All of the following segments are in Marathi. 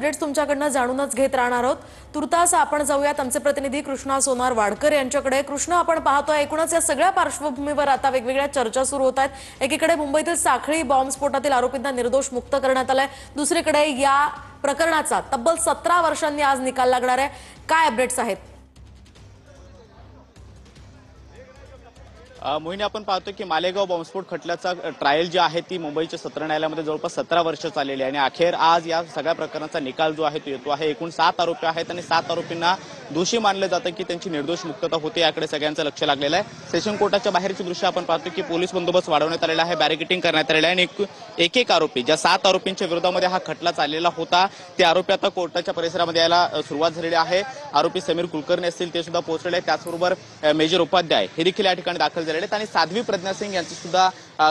अपडेट्स तुमच्याकडनं जाणूनच घेत राहणार आहोत। तुर्तास आपण जाऊयात आमचे प्रतिनिधी कृष्णा सोनार वाडकर यांच्याकडे। कृष्णा, आपण पाहतोय एकूणच या सगळ्या पार्श्वभूमीवर आता वेगवेगळ्या चर्चा सुरू होत आहेत। एकीकडे मुंबईतील साखळी बॉम्बस्फोटातील आरोपींना निर्दोष मुक्त करण्यात आलंय, दुसरीकडे या प्रकरणाचा तब्बल 17 वर्षांनी आज निकाल लागणार आहे। काय अपडेट्स आहेत? मोहिनी, आपण पाहतो की मालेगाव बॉम्बस्फोट खटल्याचा ट्रायल जी आहे ती मुंबईच्या सत्र न्यायालयामध्ये जवळपास 17 वर्ष चाललेली आहे आणि अखेर आज या सगळ्या प्रकरणाचा निकाल जो आहे तो येतो आहे। एकूण 7 आरोपी आहेत आणि 7 आरोपींना दोषी मानलं जातं की त्यांची निर्दोष मुक्तता होते, याकडे सगळ्यांचं लक्ष लागलेलं आहे। सेशन कोर्टाच्या बाहेरची दृश्य आपण पाहतो की पोलीस बंदोबस्त वाढवण्यात आलेला आहे, बॅरिकेटिंग करण्यात आलेलं आहे आणि एक आरोपी, ज्या 7 आरोपींच्या विरोधामध्ये हा खटला चाललेला होता, ते आरोपी आता कोर्टाच्या परिसरामध्ये यायला सुरुवात झालेली आहे। आरोपी समीर कुलकर्णी असतील ते सुद्धा पोहोचलेले आहेत, त्याचबरोबर मेजर उपाध्याय हे देखील या ठिकाणी दाखल झालेले आहेत आणि साध्वी प्रज्ञा सिंग यांची सुद्धा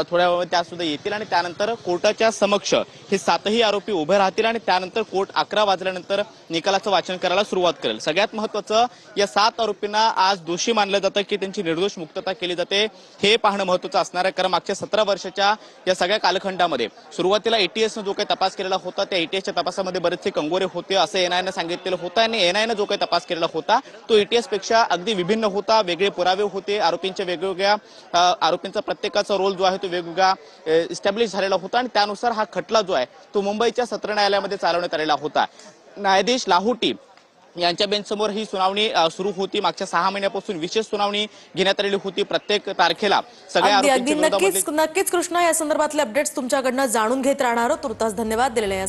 थोड्या वेळात त्या सुद्धा येतील आणि त्यानंतर कोर्टाच्या समक्ष हे 7ही आरोपी उभे राहतील आणि त्यानंतर कोर्ट 11 वाजल्यानंतर निकालाचं वाचन करायला सुरुवात करेल। सगळ्यात महत्त्वाचं, या 7 आरोपींना आज दोषी मानलं जातं की त्यांची निर्दोष मुक्तता केली जाते, हे पाहणं महत्त्वाचं असणार आहे। कारण मागच्या 17 वर्षाच्या या सगळ्या कालखंडामध्ये सुरुवातीला एटीएसनं जो काही तपास केलेला होता, त्या एटीएसच्या तपासामध्ये बरेचसे कंगोरे होते असं एनआयनं सांगितलेलं होतं आणि एनआयनं जो काही तपास केलेला होता तो एटीएस पेक्षा अगदी विभिन्न होता। वेगळे पुरावे होते, आरोपींच्या वेगवेगळ्या आरोपींचा प्रत्येकाचा रोल जो आहे तो वेगवेगळा इस्टॅब्लिश झालेला होता आणि त्यानुसार हा खटला जो आहे तो मुंबईच्या सत्र न्यायालयामध्ये चालवण्यात आलेला होता। न्यायाधीश लाहोटी यांच्या बेंचसमोर ही सुनावणी सुरू होती। मागच्या 6 महिन्यापासून विशेष सुनावणी घेण्यात आलेली होती। प्रत्येक तारखेला सगळ्या आरोपींच्या नक्कीच कृष्णा, या संदर्भातले अपडेट्स तुमच्याकडनं जाणून घेत राहणार आहोत। तुर्तास धन्यवाद दिलेल्या या